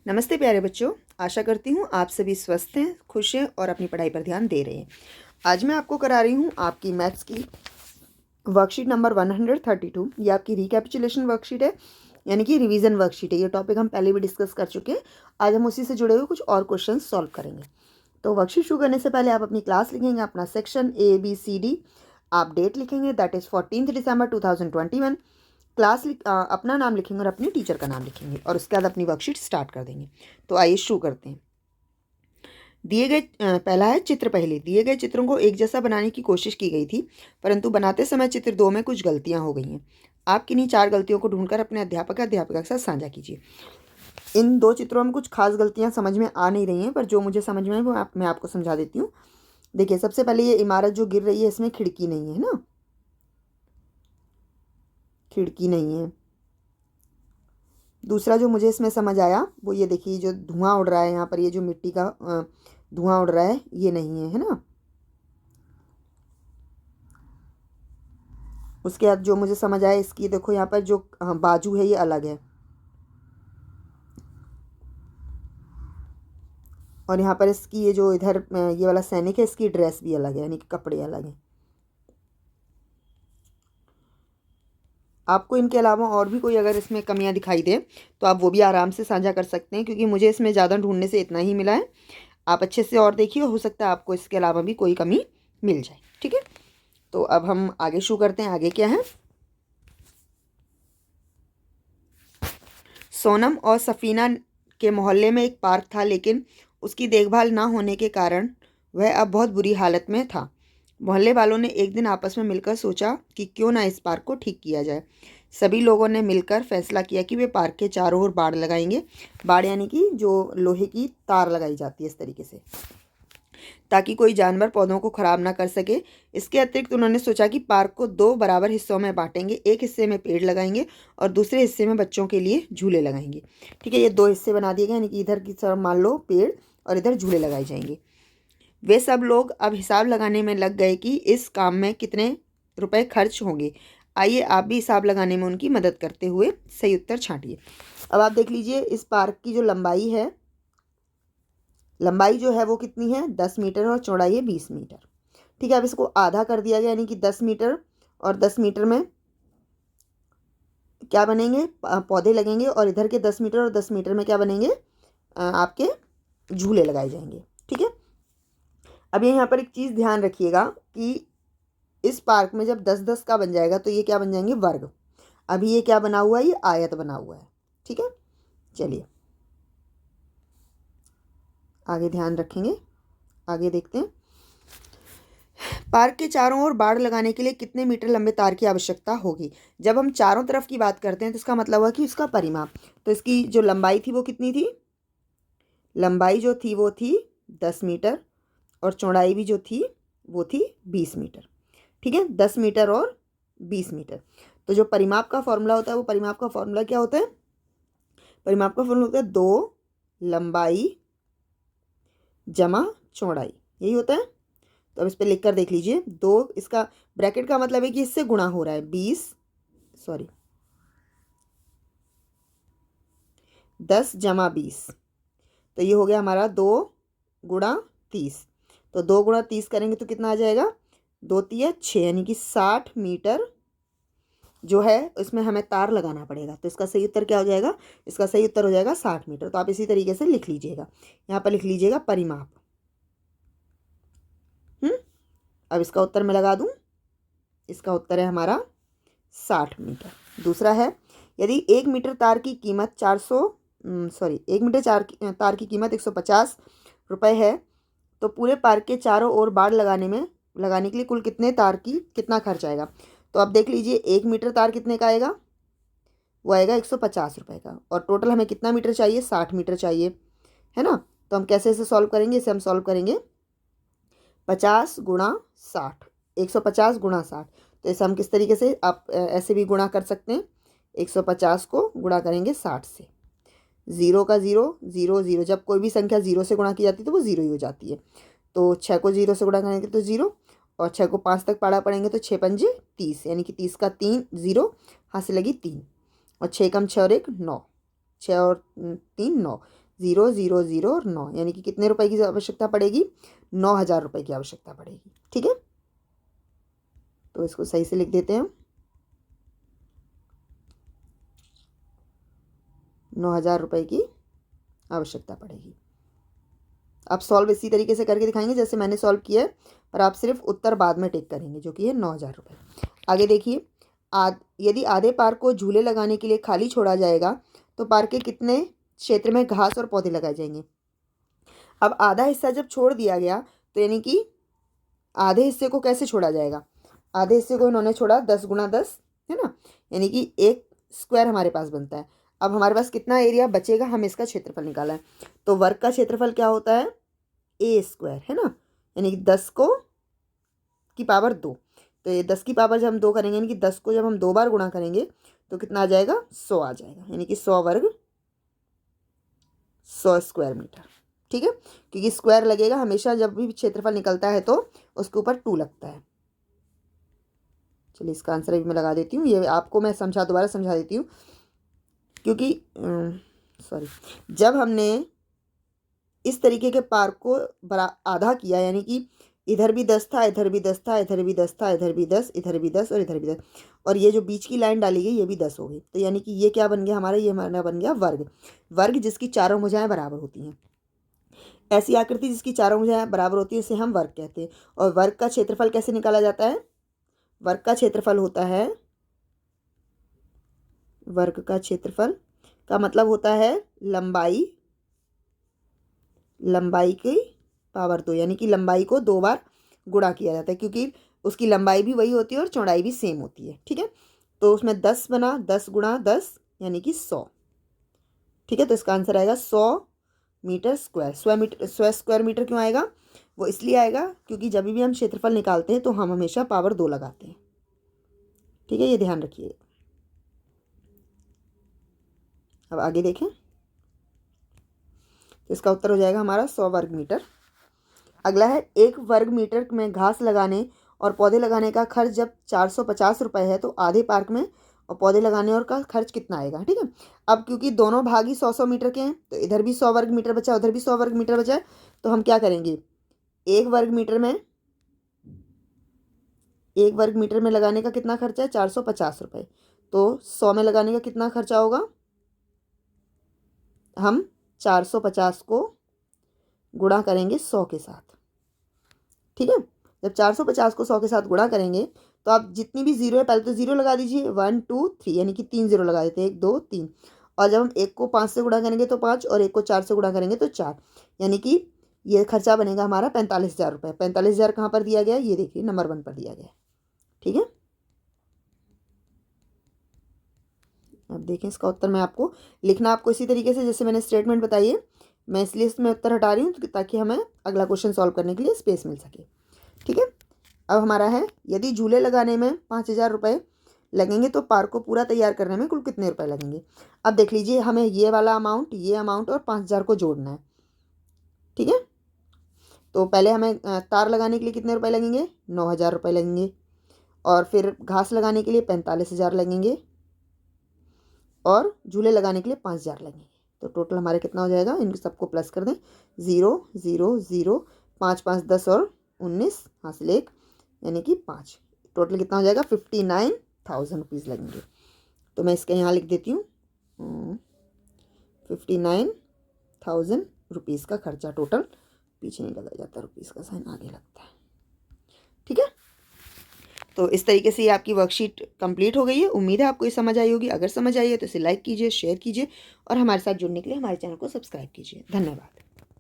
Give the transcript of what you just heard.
नमस्ते प्यारे बच्चों। आशा करती हूँ आप सभी स्वस्थ हैं, खुश हैं और अपनी पढ़ाई पर ध्यान दे रहे हैं। आज मैं आपको करा रही हूँ आपकी मैथ्स की वर्कशीट नंबर 132। ये आपकी रिकैपिचुलेशन वर्कशीट है, यानी कि रिवीजन वर्कशीट है। ये टॉपिक हम पहले भी डिस्कस कर चुके हैं। आज हम उसी से जुड़े हुए कुछ और क्वेश्चन सॉल्व करेंगे। तो वर्कशीट शुरू करने से पहले आप अपनी क्लास लिखेंगे, अपना सेक्शन ABCD, आप डेट लिखेंगे, दैट इज़ 14 दिसंबर 2021। क्लास अपना नाम लिखेंगे और अपनी टीचर का नाम लिखेंगे और उसके बाद अपनी वर्कशीट स्टार्ट कर देंगे। तो आइए शुरू करते हैं। दिए गए पहला है चित्र पहले। दिए गए चित्रों को एक जैसा बनाने की कोशिश की गई थी, परंतु बनाते समय चित्र 2 में कुछ गलतियां हो गई हैं। आप किन्हीं 4 गलतियों को ढूंढकर अपने अध्यापिका के साथ साझा कीजिए। इन 2 चित्रों में कुछ खास गलतियां समझ में आ नहीं रही हैं, पर जो मुझे समझ में है वो मैं आपको समझा देती हूँ। देखिए, सबसे पहले ये इमारत जो गिर रही है, इसमें खिड़की नहीं है ना, खिड़की नहीं है। दूसरा जो मुझे इसमें समझ आया वो ये देखिए, जो धुआं उड़ रहा है यहाँ पर, ये जो मिट्टी का धुआं उड़ रहा है, ये नहीं है ना। उसके बाद जो मुझे समझ आया, इसकी देखो यहाँ पर जो बाजू है ये अलग है, और यहाँ पर इसकी ये जो इधर ये वाला सैनिक है, इसकी ड्रेस भी अलग है, यानी कि कपड़े अलग हैं। आपको इनके अलावा और भी कोई अगर इसमें कमियां दिखाई दे तो आप वो भी आराम से साझा कर सकते हैं, क्योंकि मुझे इसमें ज़्यादा ढूंढने से इतना ही मिला है। आप अच्छे से और देखिए, हो सकता है आपको इसके अलावा भी कोई कमी मिल जाए। ठीक है, तो अब हम आगे शुरू करते हैं। आगे क्या है? सोनम और सफीना के मोहल्ले में एक पार्क था, लेकिन उसकी देखभाल ना होने के कारण वह अब बहुत बुरी हालत में था। मोहल्ले वालों ने एक दिन आपस में मिलकर सोचा कि क्यों ना इस पार्क को ठीक किया जाए। सभी लोगों ने मिलकर फैसला किया कि वे पार्क के चारों ओर बाड़ लगाएंगे। बाड़ यानी कि जो लोहे की तार लगाई जाती है इस तरीके से, ताकि कोई जानवर पौधों को खराब ना कर सके। इसके अतिरिक्त उन्होंने सोचा कि पार्क को 2 बराबर हिस्सों में बांटेंगे। एक हिस्से में पेड़ लगाएंगे और दूसरे हिस्से में बच्चों के लिए झूले लगाएंगे। ठीक है, ये 2 हिस्से बना दिए गए, यानी कि इधर की तरफ मान लो पेड़ और इधर झूले लगाए जाएंगे। वे सब लोग अब हिसाब लगाने में लग गए कि इस काम में कितने रुपए खर्च होंगे। आइए आप भी हिसाब लगाने में उनकी मदद करते हुए सही उत्तर छांटिए। अब आप देख लीजिए, इस पार्क की जो लंबाई है, लंबाई जो है वो कितनी है? 10 मीटर, और चौड़ाई है 20 मीटर। ठीक है, अब इसको आधा कर दिया गया, यानी कि 10 मीटर और 10 मीटर में क्या बनेंगे? पौधे लगेंगे, और इधर के 10 मीटर और 10 मीटर में क्या बनेंगे? आपके झूले लगाए जाएंगे। ठीक है, अब यहाँ पर एक चीज़ ध्यान रखिएगा कि इस पार्क में जब 10-10 का बन जाएगा तो ये क्या बन जाएंगे? वर्ग। अभी ये क्या बना हुआ है? ये आयत बना हुआ है। ठीक है, चलिए आगे ध्यान रखेंगे। आगे देखते हैं। पार्क के चारों ओर बाड़ लगाने के लिए कितने मीटर लंबे तार की आवश्यकता होगी? जब हम चारों तरफ की बात करते हैं तो इसका मतलब हुआ कि उसका परिमाप। तो इसकी जो लंबाई थी वो कितनी थी? लंबाई जो थी वो थी 10 मीटर, और चौड़ाई भी जो थी वो थी 20 मीटर। ठीक है, 10 मीटर और 20 मीटर। तो जो परिमाप का फॉर्मूला होता है, वो परिमाप का फॉर्मूला क्या होता है? परिमाप का फॉर्मूला होता है 2 लंबाई जमा चौड़ाई, यही होता है। तो अब इस पर लिख कर देख लीजिए। 2, इसका ब्रैकेट का मतलब है कि इससे गुणा हो रहा है। 10 जमा 20, तो ये हो गया हमारा 2 गुणा 30। तो 2 गुणा 30 करेंगे तो कितना आ जाएगा? 2 तिया 6, यानी कि 60 मीटर जो है इसमें हमें तार लगाना पड़ेगा। तो इसका सही उत्तर क्या हो जाएगा? इसका सही उत्तर हो जाएगा 60 मीटर। तो आप इसी तरीके से लिख लीजिएगा, यहाँ पर लिख लीजिएगा परिमाप। अब इसका उत्तर मैं लगा दूं। इसका उत्तर है हमारा 60 मीटर। दूसरा है, यदि 1 मीटर तार की कीमत 1 मीटर तार की कीमत 150 रुपये है, तो पूरे पार्क के चारों ओर बाड़ लगाने के लिए कुल कितना खर्च आएगा? तो अब देख लीजिए, 1 मीटर तार कितने का आएगा? वो आएगा 150 रुपये का, और टोटल हमें कितना मीटर चाहिए? 60 मीटर चाहिए, है ना। तो हम कैसे इसे सॉल्व करेंगे? इसे हम सॉल्व करेंगे 50 गुणा 60, 150 गुणा 60। तो इसे हम किस तरीके से, आप ऐसे भी गुणा कर सकते हैं। 150 को गुणा करेंगे 60 से। 0 का 0, 0 0, जब कोई भी संख्या 0 से गुणा की जाती है तो वो 0 ही हो जाती है। तो 6 को 0 से गुणा करेंगे तो 0, और 6 को 5 तक पाड़ा पड़ेंगे तो 6 पंजे 30, यानी कि 30 का 3 0, हाथ से लगी 3, और 6 कम 6 और 1 9, 6 और 3 9, 0 और 9, यानी कि कितने रुपए की आवश्यकता पड़ेगी? 9,000 रुपये की आवश्यकता पड़ेगी। ठीक है, तो इसको सही से लिख देते हैं। 9,000 रुपये की आवश्यकता पड़ेगी। आप सॉल्व इसी तरीके से करके दिखाएंगे जैसे मैंने सॉल्व किया है, पर आप सिर्फ उत्तर बाद में टिक करेंगे, जो कि है 9,000 रुपये। आगे देखिए, यदि आधे पार्क को झूले लगाने के लिए खाली छोड़ा जाएगा तो पार्क के कितने क्षेत्र में घास और पौधे लगाए जाएंगे? अब आधा हिस्सा जब छोड़ दिया गया तो यानी कि आधे हिस्से को कैसे छोड़ा जाएगा? आधे हिस्से को इन्होंने छोड़ा 10 गुणा 10, है ना, यानी कि 1 स्क्वायर हमारे पास बनता है। अब हमारे पास कितना एरिया बचेगा? हम इसका क्षेत्रफल निकाला है, तो वर्ग का क्षेत्रफल क्या होता है? ए स्क्वायर, है ना, यानी कि 10 को की पावर 2। तो ये 10 की पावर जब हम 2 करेंगे, यानी कि 10 को जब हम 2 बार गुणा करेंगे तो कितना आ जाएगा? 100 आ जाएगा, यानी कि 100 वर्ग 100 स्क्वायर मीटर। ठीक है, क्योंकि स्क्वायर लगेगा हमेशा जब भी क्षेत्रफल निकलता है तो उसके ऊपर 2 लगता है। चलिए इसका आंसर भी मैं लगा देती हूँ, ये आपको मैं दोबारा समझा देती हूँ, क्योंकि सॉरी, जब हमने इस तरीके के पार्क को आधा किया, यानी कि इधर भी 10 था, इधर भी 10 था, इधर भी 10 था, इधर भी 10, इधर भी 10 और इधर भी 10, और ये जो बीच की लाइन डाली गई ये भी 10 हो गई, तो यानी कि ये क्या बन गया हमारा? ये हमारा बन गया वर्ग। वर्ग जिसकी चारों भुजाएं बराबर होती हैं, ऐसी आकृति जिसकी चारों भुजाएं बराबर होती है इसे हम वर्ग कहते हैं। और वर्ग का क्षेत्रफल कैसे निकाला जाता है? वर्ग का क्षेत्रफल होता है, वर्ग का क्षेत्रफल का मतलब होता है लंबाई की पावर 2, यानी कि लंबाई को 2 बार गुणा किया जाता है, क्योंकि उसकी लंबाई भी वही होती है और चौड़ाई भी सेम होती है। ठीक है, तो उसमें 10 बना, 10 गुणा 10 यानी कि 100। ठीक है, तो इसका आंसर आएगा 100 मीटर स्क्वायर। 100 स्क्वायर मीटर क्यों आएगा? वो इसलिए आएगा क्योंकि जब भी हम क्षेत्रफल निकालते हैं तो हम हमेशा पावर 2 लगाते हैं। ठीक है, ये ध्यान रखिए। अब आगे देखें, तो इसका उत्तर हो जाएगा हमारा 100 वर्ग मीटर। अगला है, 1 वर्ग मीटर में घास लगाने और पौधे लगाने का खर्च जब 450 रुपये है तो आधे पार्क में और पौधे लगाने और का खर्च कितना आएगा? ठीक है, अब क्योंकि दोनों भाग ही 100 मीटर के हैं तो इधर भी 100 वर्ग मीटर बचा, उधर भी 100 वर्ग मीटर बचा है, तो हम क्या करेंगे? 1 वर्ग मीटर में लगाने का कितना खर्चा है? 450 रुपये, तो 100 में लगाने का कितना खर्चा होगा? हम 450 को गुणा करेंगे 100 के साथ। ठीक है, जब 450 को 100 के साथ गुणा करेंगे तो आप जितनी भी जीरो है पहले तो जीरो लगा दीजिए, 1 2 3, यानी कि 3 जीरो लगा देते हैं, 1 2 3। और जब हम 1 को 5 से गुणा करेंगे तो 5, और 1 को 4 से गुणा करेंगे तो 4, यानी कि ये खर्चा बनेगा हमारा 45,000 रुपये। 45,000 कहाँ पर दिया गया है? ये देखिए नंबर 1 पर दिया गया है। ठीक है, अब देखें इसका उत्तर मैं आपको लिखना आपको इसी तरीके से जैसे मैंने स्टेटमेंट बताई है, मैं इसलिए इसमें उत्तर हटा रही हूँ ताकि हमें अगला क्वेश्चन सॉल्व करने के लिए स्पेस मिल सके। ठीक है, अब हमारा है, यदि झूले लगाने में 5,000 रुपये लगेंगे तो पार्क को पूरा तैयार करने में कुल कितने रुपए लगेंगे? अब देख लीजिए, हमें ये वाला अमाउंट, ये अमाउंट और 5,000 को जोड़ना है। ठीक है, तो पहले हमें तार लगाने के लिए कितने रुपए लगेंगे? 9,000 रुपये लगेंगे, और फिर घास लगाने के लिए 45,000 लगेंगे, और झूले लगाने के लिए 5,000 लगेंगे। तो टोटल हमारे कितना हो जाएगा? इन सबको प्लस कर दें, 0 0 0, 5 5 10 और 19 हासिल 1, यानी कि 5। टोटल कितना हो जाएगा? 59,000 रुपीज़ लगेंगे। तो मैं इसके यहाँ लिख देती हूँ 59,000 रुपीज़ का खर्चा टोटल, पीछे नहीं लगाया जाता, रुपीज़ का साइन आगे लगता है। ठीक है, तो इस तरीके से ये आपकी वर्कशीट कंप्लीट हो गई है। उम्मीद है आपको ये समझ आई होगी। अगर समझ आई है तो इसे लाइक कीजिए, शेयर कीजिए और हमारे साथ जुड़ने के लिए हमारे चैनल को सब्सक्राइब कीजिए। धन्यवाद।